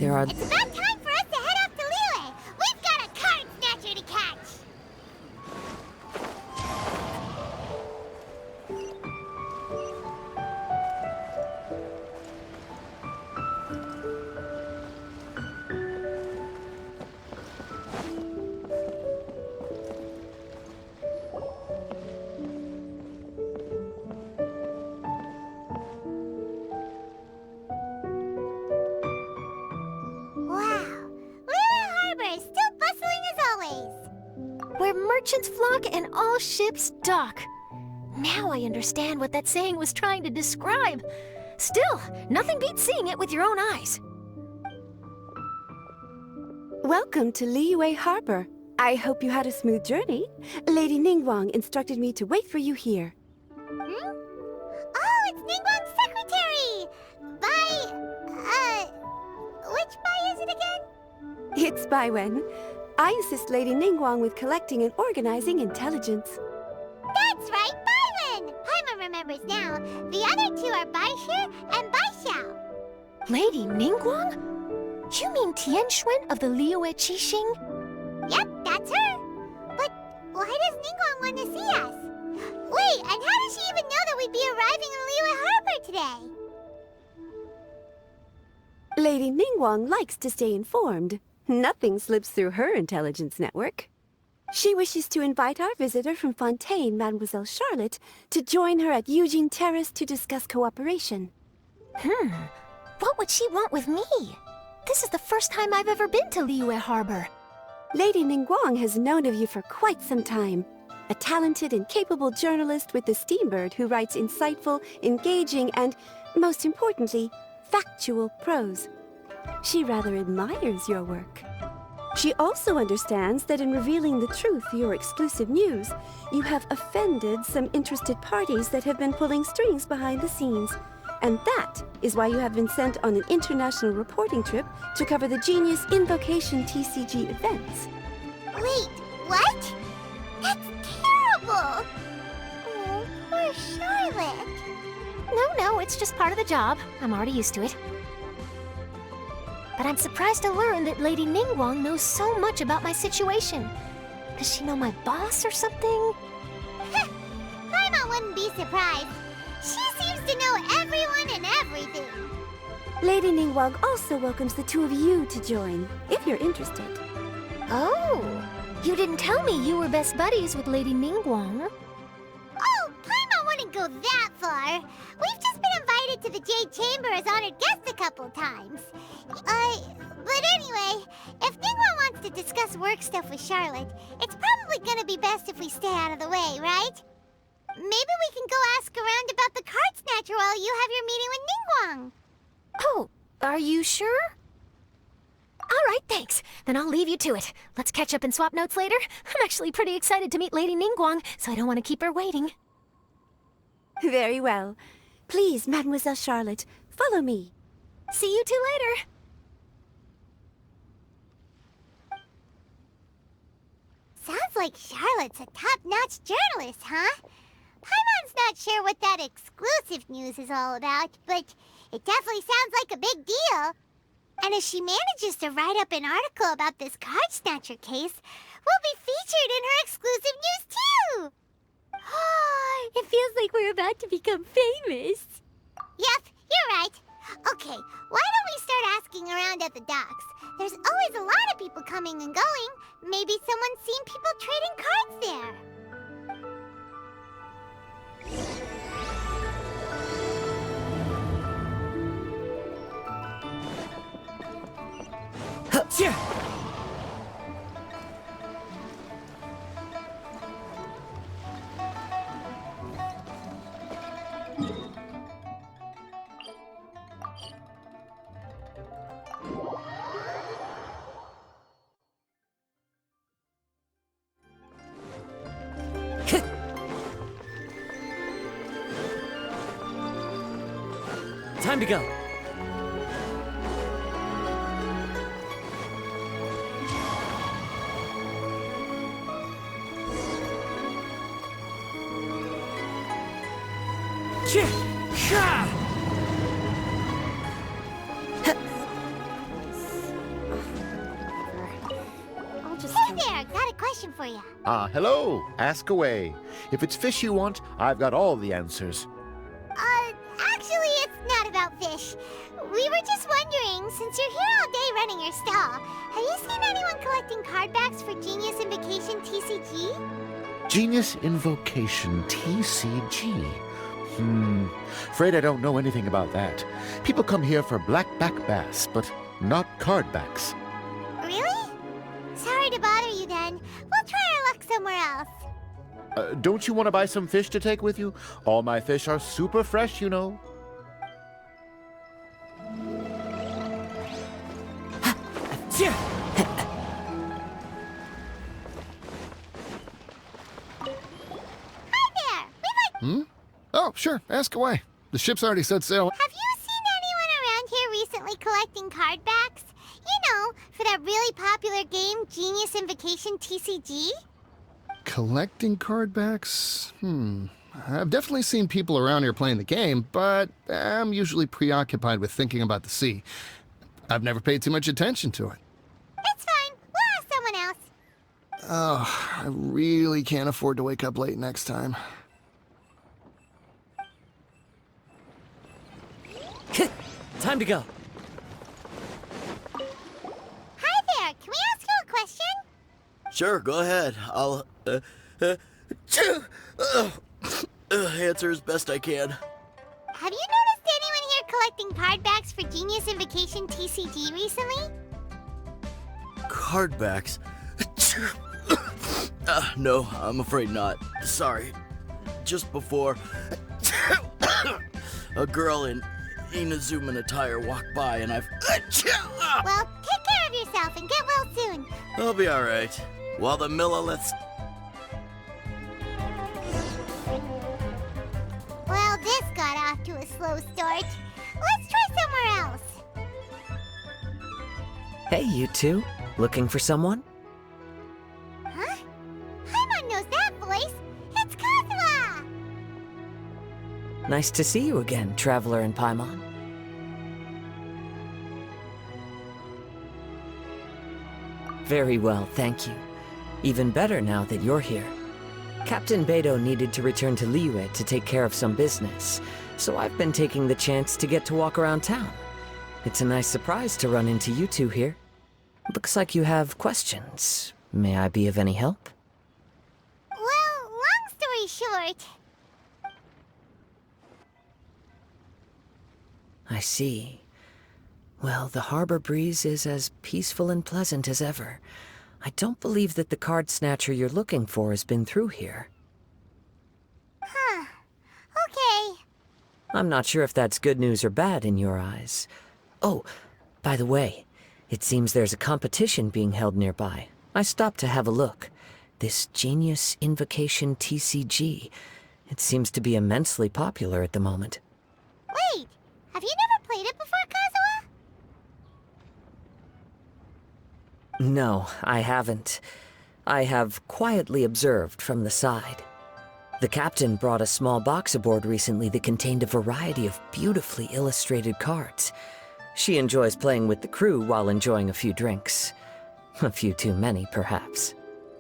There are... It's about time for us to head off to Liyue! We've got a card snatcher to catch! Merchants flock and all ships dock. Now I understand what that saying was trying to describe. Still, nothing beats seeing it with your own eyes. Welcome to Liyue Harbor. I hope you had a smooth journey. Lady Ningguang instructed me to wait for you here. Hmm? Oh, it's Ningguang's secretary! Which Bai is it again? It's Bai Wen. I assist Lady Ningguang with collecting and organizing intelligence. That's right, Bai Wen! Paimon remembers now. The other two are Bai Shi and Bai Xiao. Lady Ningguang? You mean Tian Xuan of the Liyue Qixing? Yep, that's her. But why does Ningguang want to see us? Wait, and how does she even know that we'd be arriving in Liyue Harbor today? Lady Ningguang likes to stay informed. Nothing slips through her intelligence network. She wishes to invite our visitor from Fontaine, Mademoiselle Charlotte, to join her at Eugene Terrace to discuss cooperation. What would she want with me? This is the first time I've ever been to Liyue Harbor. Lady Ningguang has known of you for quite some time. A talented and capable journalist with the Steambird who writes insightful, engaging, and, most importantly, factual prose. She rather admires your work. She also understands that in revealing the truth to your exclusive news, you have offended some interested parties that have been pulling strings behind the scenes. And that is why you have been sent on an international reporting trip to cover the Genius Invocation TCG events. Wait, what? That's terrible! Oh, poor Charlotte. No, it's just part of the job. I'm already used to it. But I'm surprised to learn that Lady Ningguang knows so much about my situation. Does she know my boss or something? Paimon wouldn't be surprised. She seems to know everyone and everything. Lady Ningguang also welcomes the two of you to join, if you're interested. Oh, you didn't tell me you were best buddies with Lady Ningguang. Oh, Paimon wouldn't go that far. We've just been invited to the Jade Chamber as honored guests a couple times. But anyway, if Ningguang wants to discuss work stuff with Charlotte, it's probably gonna be best if we stay out of the way, right? Maybe we can go ask around about the card snatcher while you have your meeting with Ningguang. Oh, are you sure? All right, thanks. Then I'll leave you to it. Let's catch up and swap notes later. I'm actually pretty excited to meet Lady Ningguang, so I don't want to keep her waiting. Very well. Please, Mademoiselle Charlotte, follow me. See you two later. Sounds like Charlotte's a top-notch journalist, huh? Paimon's not sure what that exclusive news is all about, but it definitely sounds like a big deal. And if she manages to write up an article about this card snatcher case, we'll be featured in her exclusive news too! It feels like we're about to become famous. Yep, you're right. Okay, why don't we start asking around at the docks? There's always a lot of people coming and going. Maybe someone's seen people trading cards there. Time to go. I'll just... Hey there, got a question for you. Hello. Ask away. If it's fish you want, I've got all the answers. Actually, it's not about fish. We were just wondering, since you're here all day running your stall, have you seen anyone collecting card backs for Genius Invocation TCG? Genius Invocation TCG. Afraid I don't know anything about that. People come here for blackback bass, but not card backs. Really? Sorry to bother you then. We'll try our luck somewhere else. Don't you want to buy some fish to take with you? All my fish are super fresh, you know. Hi there! We'd like... Oh, sure. Ask away. The ship's already set sail. Have you seen anyone around here recently collecting card backs? You know, for that really popular game, Genius Invocation TCG? Collecting card backs? I've definitely seen people around here playing the game, but I'm usually preoccupied with thinking about the sea. I've never paid too much attention to it. It's fine. We'll ask someone else. Oh, I really can't afford to wake up late next time. Time to go. Hi there. Can we ask you a question? Sure, go ahead. I'll answer as best I can. Have you noticed anyone here collecting card backs for Genius Invocation TCG recently? Card backs? No, I'm afraid not. Sorry. Just before a girl in Inazuman attire walked by and I've... Well, take care of yourself and get well soon. I'll be alright. While the milliliths... Well, this got off to a slow start. Let's try somewhere else. Hey, you two. Looking for someone? Huh? Paimon knows that voice. It's Kazuha! Nice to see you again, Traveler and Paimon. Very well, thank you. Even better now that you're here. Captain Beidou needed to return to Liyue to take care of some business, so I've been taking the chance to get to walk around town. It's a nice surprise to run into you two here. Looks like you have questions. May I be of any help? Well, long story short... I see. Well, the harbor breeze is as peaceful and pleasant as ever. I don't believe that the card snatcher you're looking for has been through here. Huh. Okay. I'm not sure if that's good news or bad in your eyes. Oh, by the way, it seems there's a competition being held nearby. I stopped to have a look. This Genius Invocation TCG. It seems to be immensely popular at the moment. Wait, have you never played it before, Kazuha? No, I haven't. I have quietly observed from the side. The captain brought a small box aboard recently that contained a variety of beautifully illustrated cards. She enjoys playing with the crew while enjoying a few drinks. A few too many, perhaps.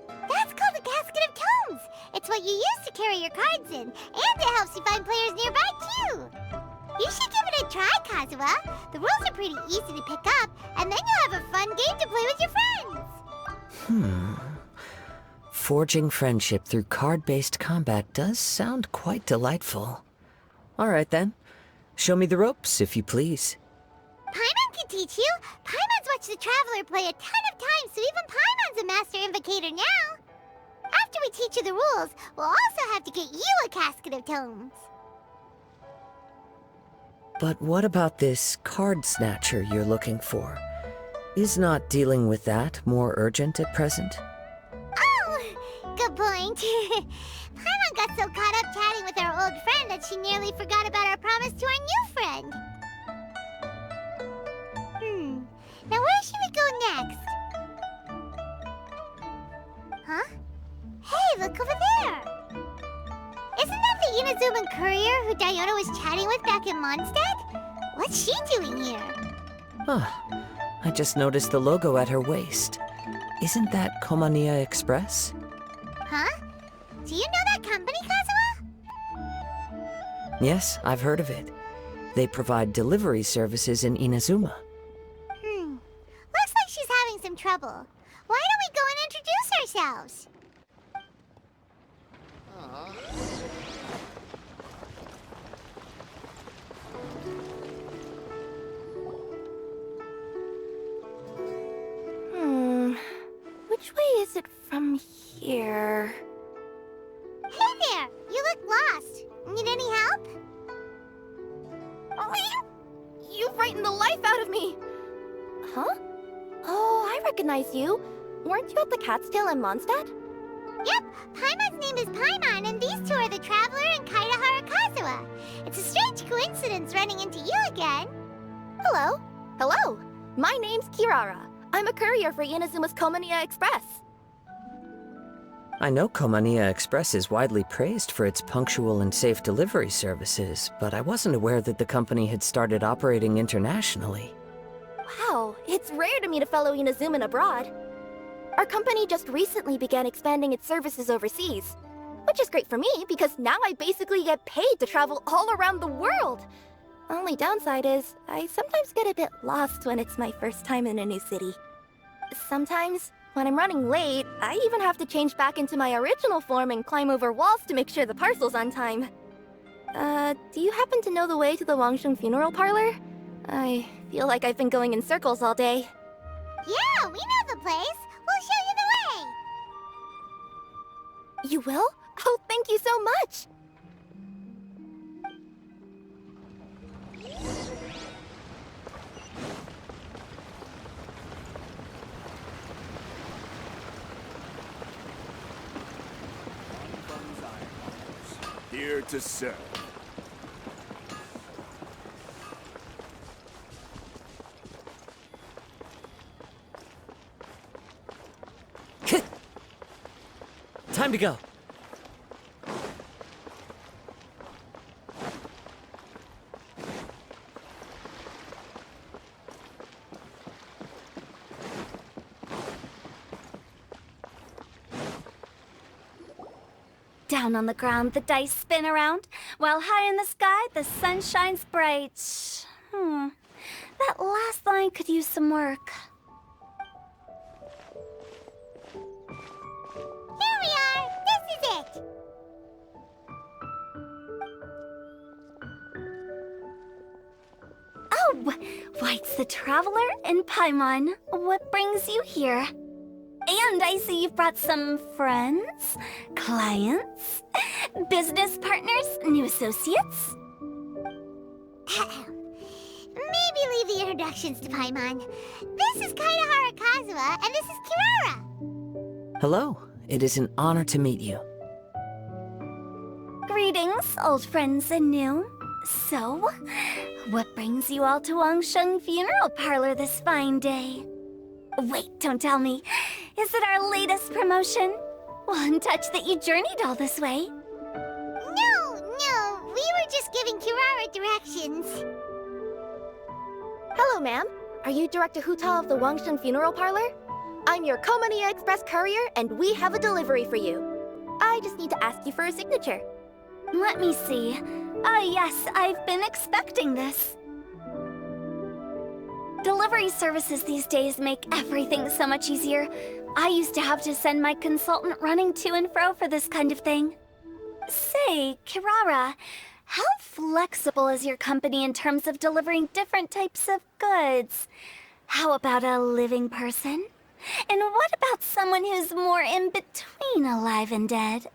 That's called a casket of tomes. It's what you use to carry your cards in, and it helps you find players nearby, too. You should give it a try, Kazuha. The rules are pretty easy to pick up, and then you'll have a fun game to play with your friends. Forging friendship through card-based combat does sound quite delightful. All right, then. Show me the ropes, if you please. Paimon can teach you. Paimon's watched the Traveler play a ton of times, so even Paimon's a master invocator now. After we teach you the rules, we'll also have to get you a casket of tomes. But what about this card snatcher you're looking for? Is not dealing with that more urgent at present? Oh, good point. Paimon got so caught up chatting with our old friend that she nearly forgot about our promise to our new friend. Now where should we go next? Huh? Hey, look over there! Isn't that the Inazuman courier who Diona was chatting with back in Mondstadt? What's she doing here? Huh. I just noticed the logo at her waist. Isn't that Komania Express? Huh? Do you know that company, Kazuha? Yes, I've heard of it. They provide delivery services in Inazuma. Looks like she's having some trouble. Why don't we go and introduce ourselves? Which way is it from here? Hey there! You look lost. Need any help? You frightened the life out of me! Huh? Oh, I recognize you. Weren't you at the Cat's Tail in Mondstadt? Yep, Paimon's name is Paimon, and these two are the Traveler and Kaitahara Kazuha. It's a strange coincidence running into you again. Hello. Hello. My name's Kirara. I'm a courier for Inazuma's Komania Express. I know Komania Express is widely praised for its punctual and safe delivery services, but I wasn't aware that the company had started operating internationally. Wow, it's rare to meet a fellow Inazuman abroad. Our company just recently began expanding its services overseas, which is great for me because now I basically get paid to travel all around the world. Only downside is, I sometimes get a bit lost when it's my first time in a new city. Sometimes, when I'm running late, I even have to change back into my original form and climb over walls to make sure the parcel's on time. Do you happen to know the way to the Wangsheng funeral parlor? I feel like I've been going in circles all day. Yeah, we know the place. We'll show you the way. You will? Oh, thank you so much! Here to serve. Time to go. Down on the ground, the dice spin around, while high in the sky, the sun shines bright. That last line could use some work. Here we are. This is it. Oh, why, it's the Traveler and Paimon. What brings you here? And I see you've brought some friends, clients, business partners, new associates. Maybe leave the introductions to Paimon. This is Kaitahara Kazuha, and this is Kirara. Hello. It is an honor to meet you. Greetings, old friends and new. So, what brings you all to Wangsheng Funeral Parlor this fine day? Wait, don't tell me. Is it our latest promotion? One touch that you journeyed all this way. No, we were just giving Kirara directions. Hello, ma'am. Are you Director Huta of the Wangsheng Funeral Parlor? I'm your Komania Express courier, and we have a delivery for you. I just need to ask you for a signature. Let me see. Yes, I've been expecting this. Delivery services these days make everything so much easier. I used to have to send my consultant running to and fro for this kind of thing. Say, Kirara, how flexible is your company in terms of delivering different types of goods? How about a living person? And what about someone who's more in between alive and dead?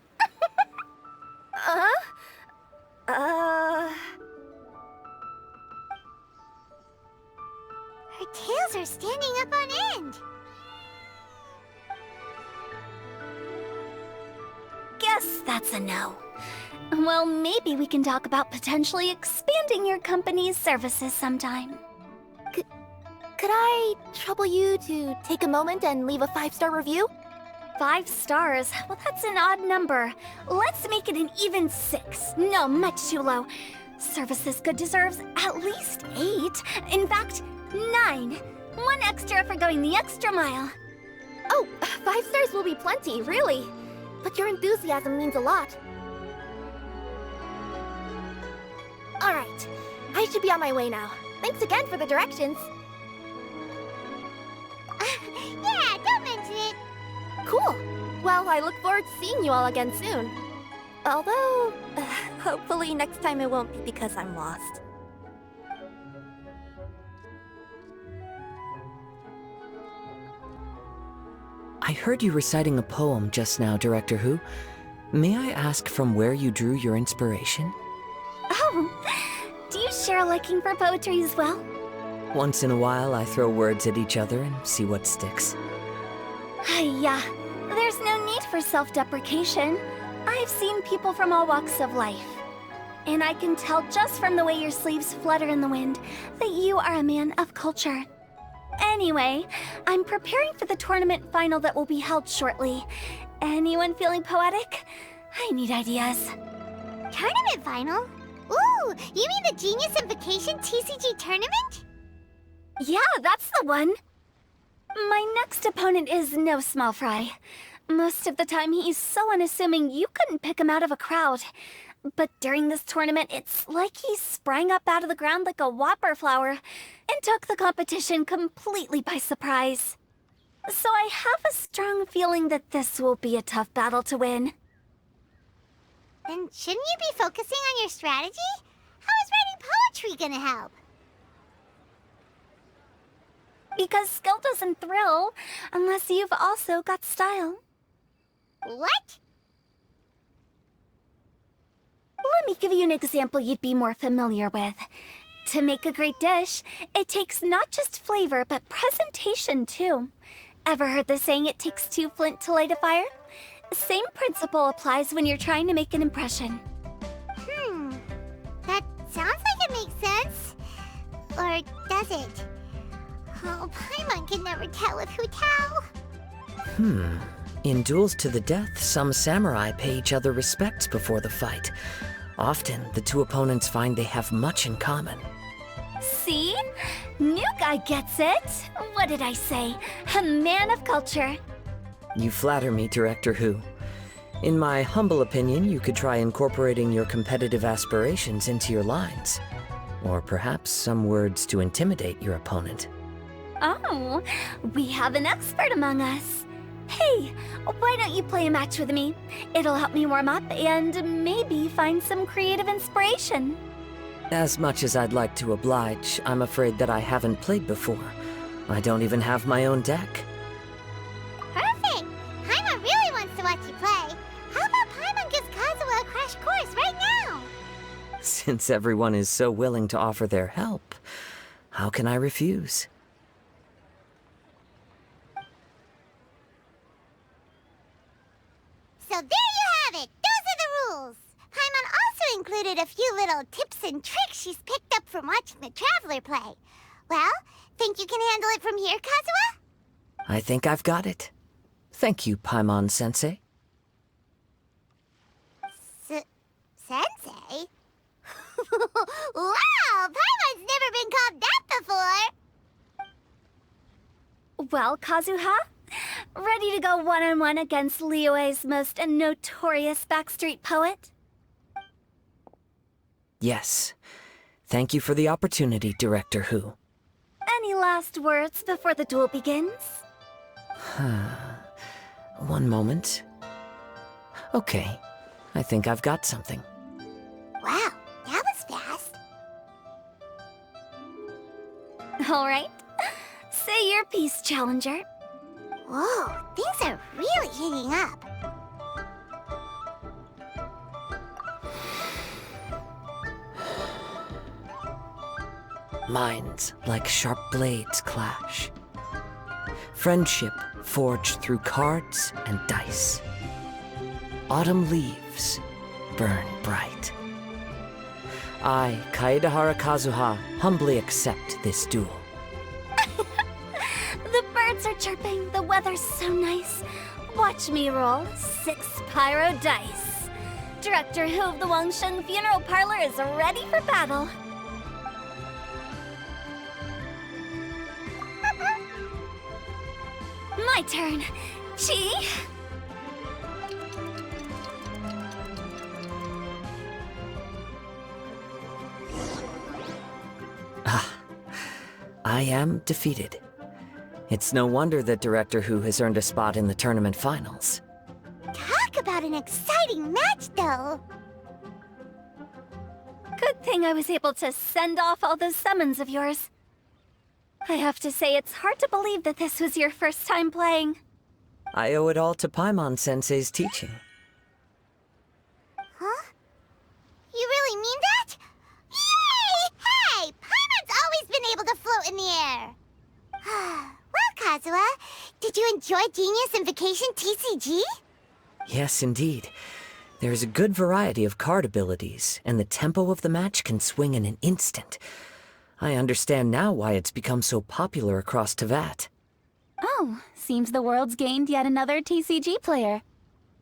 Her tails are standing up on end. Guess that's a no. Well, maybe we can talk about potentially expanding your company's services sometime. Could I trouble you to take a moment and leave a 5-star review? 5 stars? Well, that's an odd number. Let's make it an even 6. No, much too low. Service this good deserves at least 8. In fact, 9. 1 extra for going the extra mile. Oh, 5 stars will be plenty, really. But your enthusiasm means a lot. Alright, I should be on my way now. Thanks again for the directions. Yeah, don't mention it. Cool. Well, I look forward to seeing you all again soon. Although, hopefully next time it won't be because I'm lost. I heard you reciting a poem just now, Director Who. May I ask from where you drew your inspiration? Oh, do you share a liking for poetry as well? Once in a while, I throw words at each other and see what sticks. Yeah, there's no need for self-deprecation. I've seen people from all walks of life. And I can tell just from the way your sleeves flutter in the wind that you are a man of culture. Anyway, I'm preparing for the tournament final that will be held shortly. Anyone feeling poetic? I need ideas. Tournament final? Ooh, you mean the Genius Invocation TCG tournament? Yeah, that's the one. My next opponent is no small fry. Most of the time, he's so unassuming you couldn't pick him out of a crowd. But during this tournament, it's like he sprang up out of the ground like a whopper flower and took the competition completely by surprise. So I have a strong feeling that this will be a tough battle to win. Then shouldn't you be focusing on your strategy? How is writing poetry gonna help? Because skill doesn't thrill unless you've also got style. What? Let me give you an example you'd be more familiar with. To make a great dish, it takes not just flavor, but presentation too. Ever heard the saying, it takes 2 flint to light a fire? Same principle applies when you're trying to make an impression. That sounds like it makes sense. Or does it? Oh, Paimon can never tell with Hu Tao. In duels to the death, some samurai pay each other respects before the fight. Often, the two opponents find they have much in common. See? New guy gets it. What did I say? A man of culture. You flatter me, Director Who. In my humble opinion, you could try incorporating your competitive aspirations into your lines. Or perhaps some words to intimidate your opponent. Oh, we have an expert among us. Hey, why don't you play a match with me? It'll help me warm up and maybe find some creative inspiration. As much as I'd like to oblige, I'm afraid that I haven't played before. I don't even have my own deck. Perfect! Paimon really wants to watch you play. How about Paimon gives Kazuha a crash course right now? Since everyone is so willing to offer their help, how can I refuse? So there you have it! Those are the rules! Paimon also included a few little tips and tricks she's picked up from watching the Traveler play. Well, think you can handle it from here, Kazuha? I think I've got it. Thank you, Paimon-sensei. Sensei? Wow! Paimon's never been called that before! Well, Kazuha? Ready to go one-on-one against Liyue's most notorious backstreet poet? Yes. Thank you for the opportunity, Director Who. Any last words before the duel begins? One moment. Okay. I think I've got something. Wow, that was fast. All right. Say your piece, Challenger. Whoa, things are really heating up. Minds like sharp blades clash. Friendship forged through cards and dice. Autumn leaves burn bright. I, Kaedahara Kazuha, humbly accept this duel. chirping, the weather's so nice. Watch me roll 6 pyro dice. Director Hu of the Wangsheng Funeral Parlor is ready for battle. My turn. Chi? I am defeated. It's no wonder that Director Hu has earned a spot in the tournament finals. Talk about an exciting match, though. Good thing I was able to send off all those summons of yours. I have to say, it's hard to believe that this was your first time playing. I owe it all to Paimon-sensei's teaching. Huh? You really mean that? Yay! Hey! Paimon's always been able to float in the air! Well, Kazuha, did you enjoy Genius Invocation TCG? Yes, indeed. There is a good variety of card abilities, and the tempo of the match can swing in an instant. I understand now why it's become so popular across Teyvat. Oh, seems the world's gained yet another TCG player.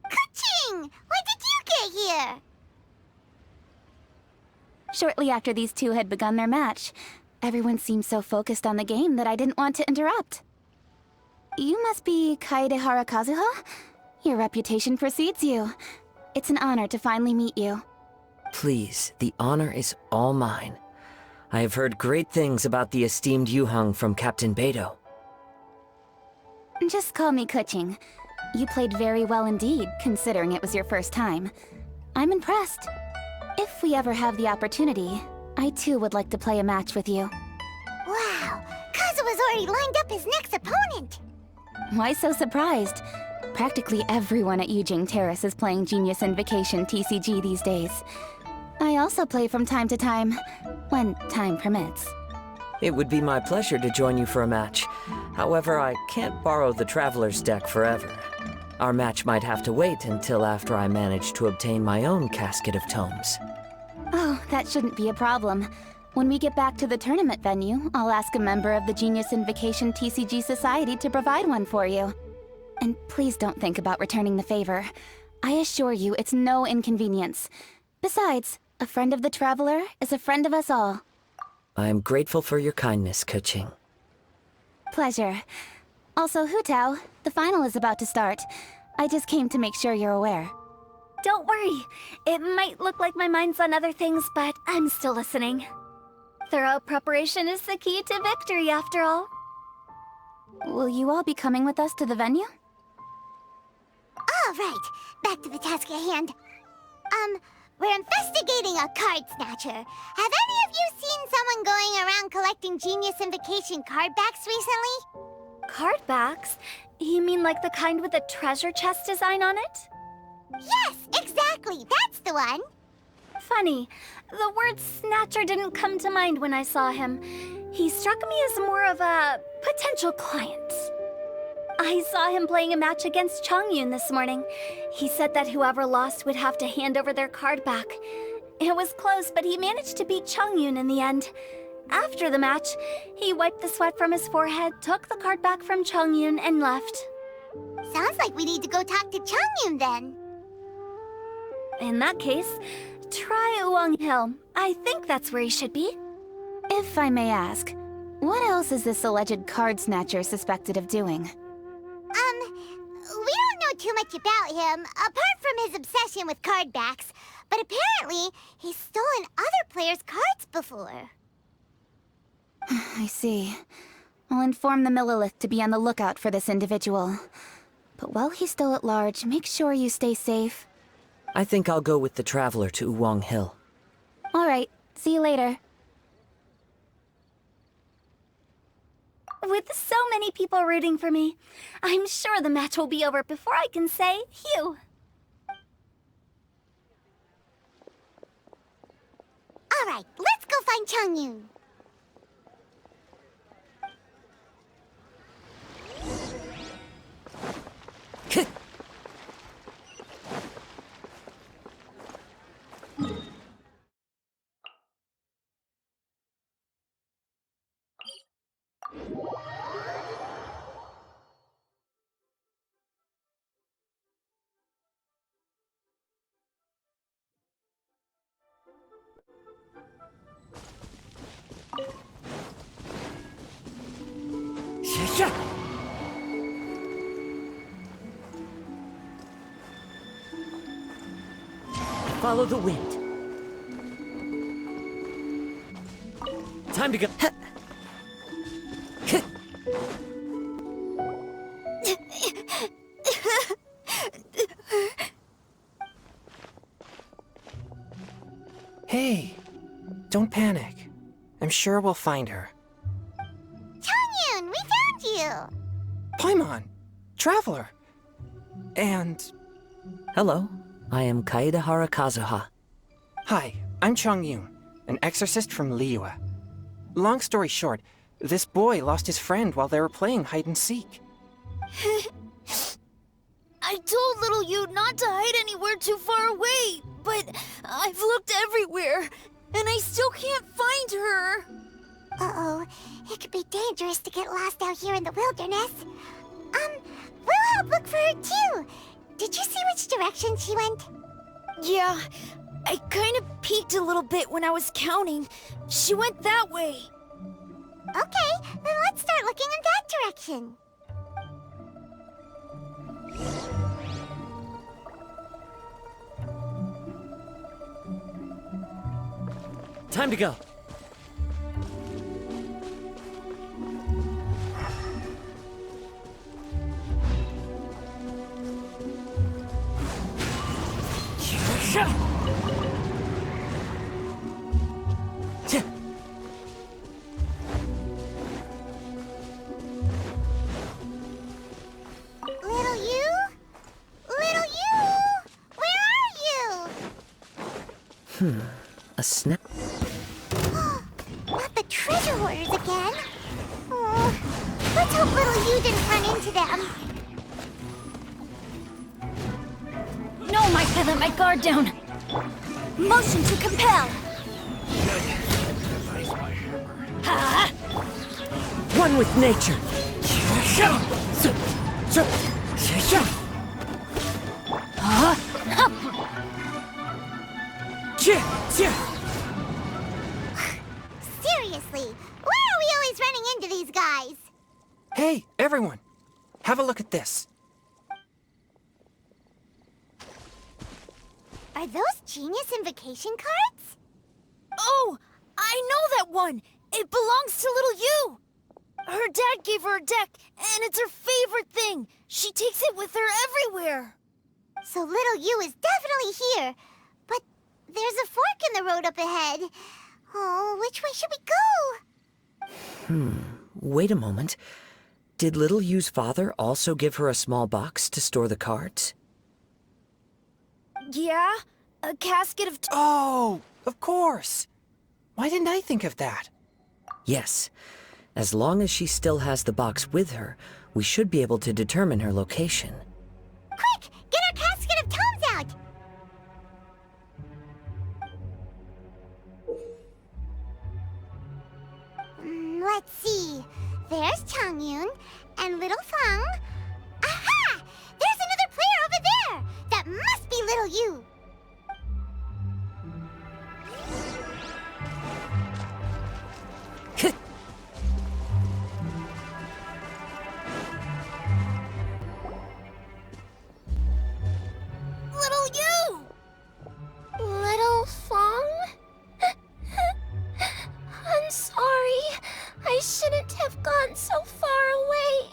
Ka-ching! When did you get here? Shortly after these two had begun their match, everyone seemed so focused on the game that I didn't want to interrupt. You must be Kaedehara Kazuha? Your reputation precedes you. It's an honor to finally meet you. Please, the honor is all mine. I have heard great things about the esteemed Yuheng from Captain Beidou. Just call me Kuching. You played very well indeed, considering it was your first time. I'm impressed. If we ever have the opportunity, I too would like to play a match with you. Wow! Kazuha's already lined up his next opponent! Why so surprised? Practically everyone at Yujing Terrace is playing Genius Invocation TCG these days. I also play from time to time, when time permits. It would be my pleasure to join you for a match. However, I can't borrow the Traveler's deck forever. Our match might have to wait until after I manage to obtain my own casket of tomes. Oh, that shouldn't be a problem. When we get back to the tournament venue, I'll ask a member of the Genius Invocation TCG Society to provide one for you. And please don't think about returning the favor. I assure you it's no inconvenience. Besides, a friend of the Traveler is a friend of us all. I am grateful for your kindness, Kuching. Pleasure. Also, Hu Tao, the final is about to start. I just came to make sure you're aware. Don't worry. It might look like my mind's on other things, but I'm still listening. Thorough preparation is the key to victory, after all. Will you all be coming with us to the venue? All right, back to the task at hand. We're investigating a card snatcher. Have any of you seen someone going around collecting Genius Invocation card backs recently? Card backs? You mean like the kind with the treasure chest design on it? Yes, exactly, that's the one. Funny, the word snatcher didn't come to mind when I saw him. He struck me as more of a potential client. I saw him playing a match against Chongyun this morning. He said that whoever lost would have to hand over their card back. It was close, but he managed to beat Chongyun in the end. After the match, he wiped the sweat from his forehead, took the card back from Chongyun, and left. Sounds like we need to go talk to Chongyun then. In that case, try Uwang Hill. I think that's where he should be. If I may ask, what else is this alleged card snatcher suspected of doing? We don't know too much about him, apart from his obsession with card backs. But apparently, he's stolen other players' cards before. I see. I'll inform the Millilith to be on the lookout for this individual. But while he's still at large, make sure you stay safe. I think I'll go with the Traveler to Uwang Hill. All right, see you later. With so many people rooting for me, I'm sure the match will be over before I can say phew. All right, let's go find Chongyun. Follow the wind. Time to go. Hey, don't panic. I'm sure we'll find her. Changyun, we found you! Paimon, Traveler. And... Hello, I am Kaedahara Kazuha. Hi, I'm Changyun, an exorcist from Liyue. Long story short, this boy lost his friend while they were playing hide-and-seek. I told little you not to hide anywhere too far away, but I've looked everywhere, and I still can't find her. Uh-oh, it could be dangerous to get lost out here in the wilderness. We'll help look for her too. Did you see which direction she went? Yeah, I kind of peeked a little bit when I was counting. She went that way. Okay, then let's start looking in that direction. Time to go. Little you? Little you? Where are you? A snap. Not the treasure hoarders again. Oh, let's hope little you didn't run into them. No, my feather, my guard down. Motion to compel. Ha! One with nature. Seriously, why are we always running into these guys? Hey, everyone! Have a look at this. Are those genius invocation cards? Oh, I know that one! It belongs to little you! Her dad gave her a deck, and it's her favorite thing. She takes it with her everywhere. So little you is definitely here. But there's a fork in the road up ahead. Oh, which way should we go? Wait a moment. Did Little Yu's father also give her a small box to store the cards? Yeah? A casket of... Oh, of course! Why didn't I think of that? Yes. As long as she still has the box with her, we should be able to determine her location. Quick, get our casket of tomes out! Let's see. There's Changyun and Little Fang. Aha! There's another player over there! That must be Little You! Little you! Little Fang? I'm sorry. I shouldn't have gone so far away.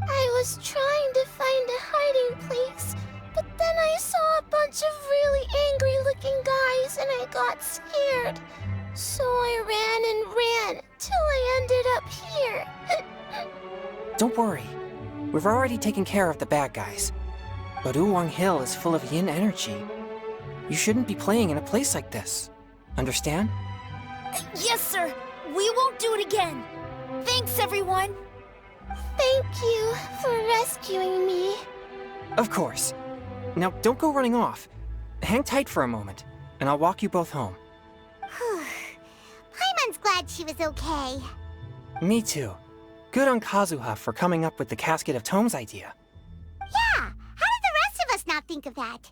I was trying to find a hiding place, but then I saw a bunch of really angry-looking guys and I got scared. So I ran and ran till I ended up here. Don't worry. We've already taken care of the bad guys. But Uwang Hill is full of yin energy. You shouldn't be playing in a place like this. Understand? Yes, sir. We won't do it again. Thanks, everyone. Thank you for rescuing me. Of course. Now, don't go running off. Hang tight for a moment, and I'll walk you both home. Paimon's glad she was okay. Me too. Good on Kazuha for coming up with the Casket of Tomes idea. Yeah, how did the rest of us not think of that?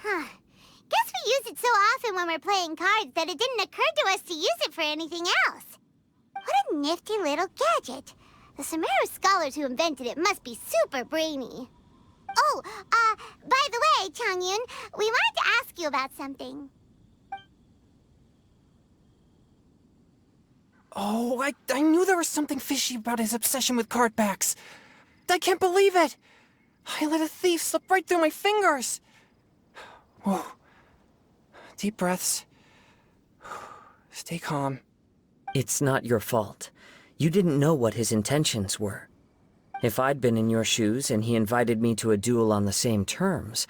Guess we use it so often when we're playing cards that it didn't occur to us to use it for anything else. What a nifty little gadget. The Sumeru scholars who invented it must be super brainy. Oh, by the way, Changyun, we wanted to ask you about something. Oh, I knew there was something fishy about his obsession with card backs. I can't believe it! I let a thief slip right through my fingers! Whoa. Deep breaths. Stay calm. It's not your fault. You didn't know what his intentions were. If I'd been in your shoes and he invited me to a duel on the same terms,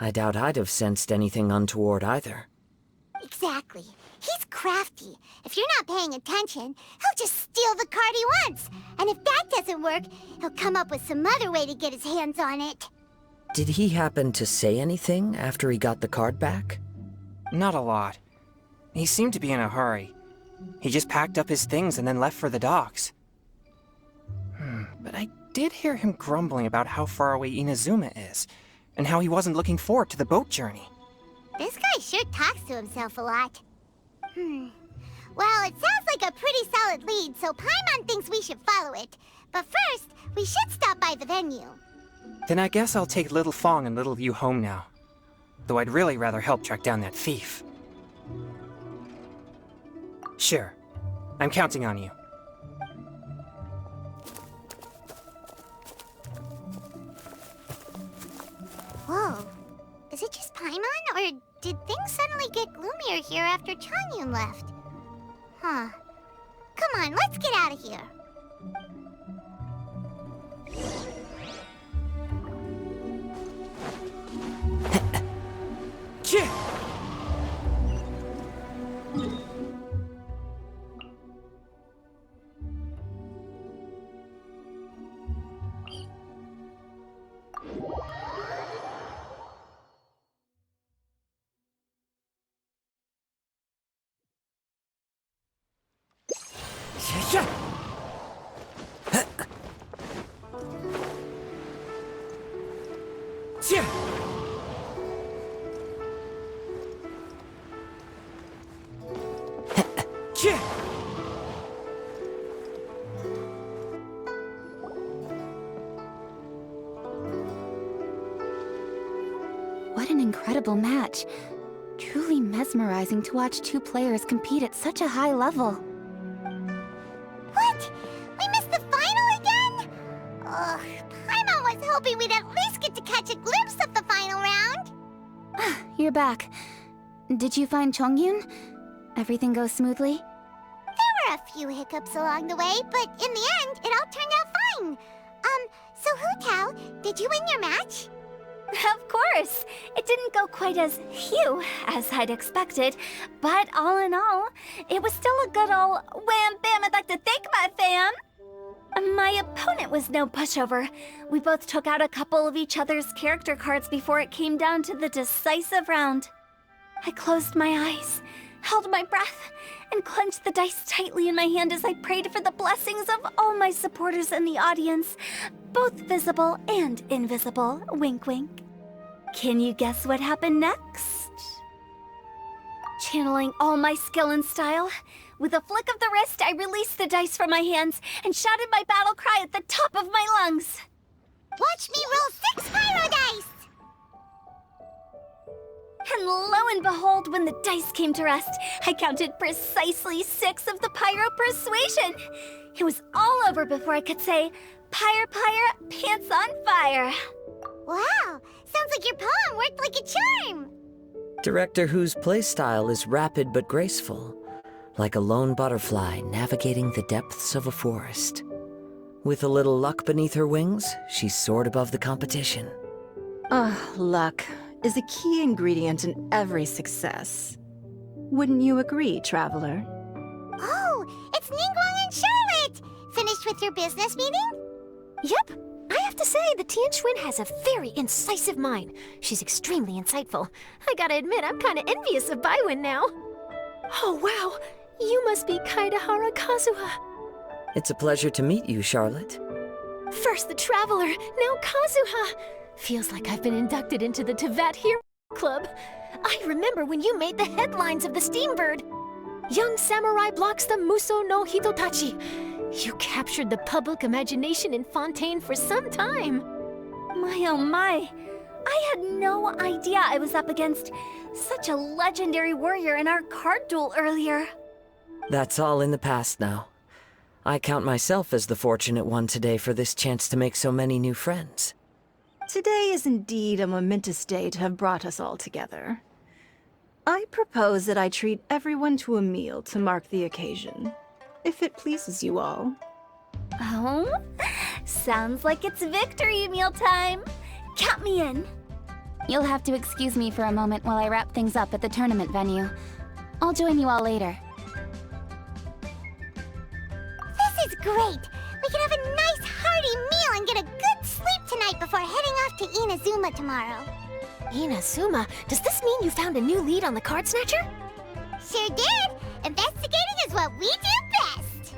I doubt I'd have sensed anything untoward either. Exactly. He's crafty. If you're not paying attention, he'll just steal the card he wants. And if that doesn't work, he'll come up with some other way to get his hands on it. Did he happen to say anything after he got the card back? Not a lot. He seemed to be in a hurry. He just packed up his things and then left for the docks. But I did hear him grumbling about how far away Inazuma is, and how he wasn't looking forward to the boat journey. This guy sure talks to himself a lot. Well, it sounds like a pretty solid lead, so Paimon thinks we should follow it. But first, we should stop by the venue. Then I guess I'll take Little Fong and Little Yu home now. Though I'd really rather help track down that thief. Sure. I'm counting on you. Whoa. Is it just Paimon, or did things suddenly get gloomier here after Changyun left? Huh. Come on, let's get out of here. What an incredible match. Truly mesmerizing to watch two players compete at such a high level. What? We missed the final again? Ugh, Paimon was hoping we'd at least get to catch a glimpse of the final round. You're back. Did you find Chongyun? Everything goes smoothly? There were a few hiccups along the way, but in the end, it all turned out fine. So Hu Tao, did you win your match? Of course! It didn't go quite as phew as I'd expected, but all in all, it was still a good ol' wham bam. I'd like to thank my fam! My opponent was no pushover. We both took out a couple of each other's character cards before it came down to the decisive round. I closed my eyes, held my breath, and clenched the dice tightly in my hand as I prayed for the blessings of all my supporters in the audience, both visible and invisible. Wink, wink. Can you guess what happened next? Channeling all my skill and style, with a flick of the wrist, I released the dice from my hands and shouted my battle cry at the top of my lungs. Watch me roll 6 pyro dice! And lo and behold, when the dice came to rest, I counted precisely 6 of the pyro persuasion. It was all over before I could say, pyre, pyre, pants on fire. Wow, sounds like your poem worked like a charm. Director Who's playstyle is rapid but graceful, like a lone butterfly navigating the depths of a forest. With a little luck beneath her wings, she soared above the competition. Luck is a key ingredient in every success. Wouldn't you agree, Traveler? Oh, it's Ningguang and Charlotte! Finished with your business meeting? Yep. I have to say, the Tianquan has a very incisive mind. She's extremely insightful. I gotta admit, I'm kinda envious of Baiwen now. Oh, wow. You must be Kaidahara Kazuha. It's a pleasure to meet you, Charlotte. First the Traveler, now Kazuha. Feels like I've been inducted into the Tevat Hero Club. I remember when you made the headlines of the Steambird. Young samurai blocks the Muso no Hitotachi. You captured the public imagination in Fontaine for some time. My oh my. I had no idea I was up against such a legendary warrior in our card duel earlier. That's all in the past now. I count myself as the fortunate one today for this chance to make so many new friends. Today is indeed a momentous day to have brought us all together. I propose that I treat everyone to a meal to mark the occasion, if it pleases you all. Oh? Sounds like it's victory meal time. Count me in. You'll have to excuse me for a moment while I wrap things up at the tournament venue. I'll join you all later. This is great! We can have a nice hearty meal and get a good sleep tonight before heading off to Inazuma tomorrow. Inazuma, does this mean you found a new lead on the card snatcher? Sure did! Investigating is what we do best!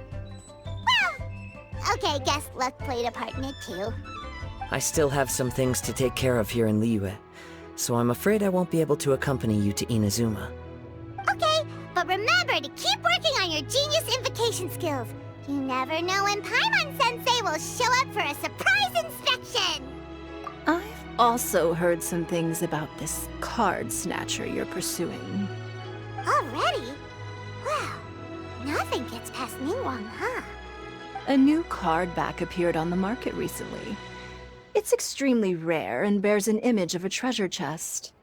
Well, okay, guess luck played a part in it too. I still have some things to take care of here in Liyue, so I'm afraid I won't be able to accompany you to Inazuma. Okay, but remember to keep working on your genius invocation skills. You never know when Paimon-sensei will show up for a surprise inspection! I've also heard some things about this card snatcher you're pursuing. Already? Wow, nothing gets past Ningguang, huh? A new card back appeared on the market recently. It's extremely rare and bears an image of a treasure chest.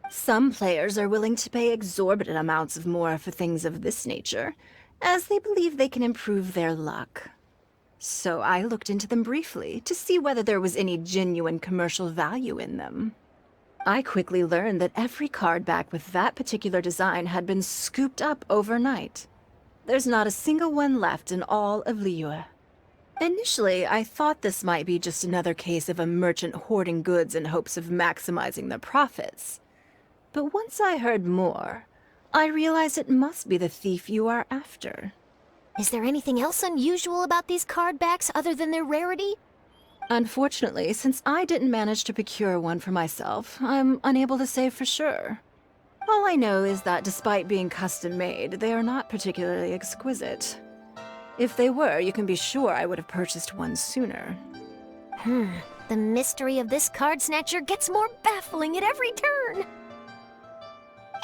Some players are willing to pay exorbitant amounts of more for things of this nature, as they believe they can improve their luck. So I looked into them briefly to see whether there was any genuine commercial value in them. I quickly learned that every card back with that particular design had been scooped up overnight. There's not a single one left in all of Liyue. Initially, I thought this might be just another case of a merchant hoarding goods in hopes of maximizing their profits. But once I heard more, I realized it must be the thief you are after. Is there anything else unusual about these card backs other than their rarity? Unfortunately, since I didn't manage to procure one for myself, I'm unable to say for sure. All I know is that despite being custom-made, they are not particularly exquisite. If they were, you can be sure I would have purchased one sooner. The mystery of this card snatcher gets more baffling at every turn.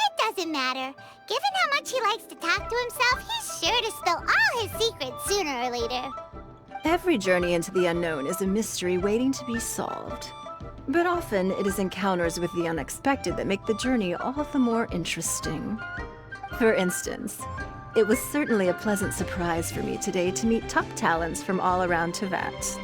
It doesn't matter. Given how much he likes to talk to himself, he's sure to spill all his secrets sooner or later. Every journey into the unknown is a mystery waiting to be solved. But often, it is encounters with the unexpected that make the journey all the more interesting. For instance, it was certainly a pleasant surprise for me today to meet top talents from all around Teyvat.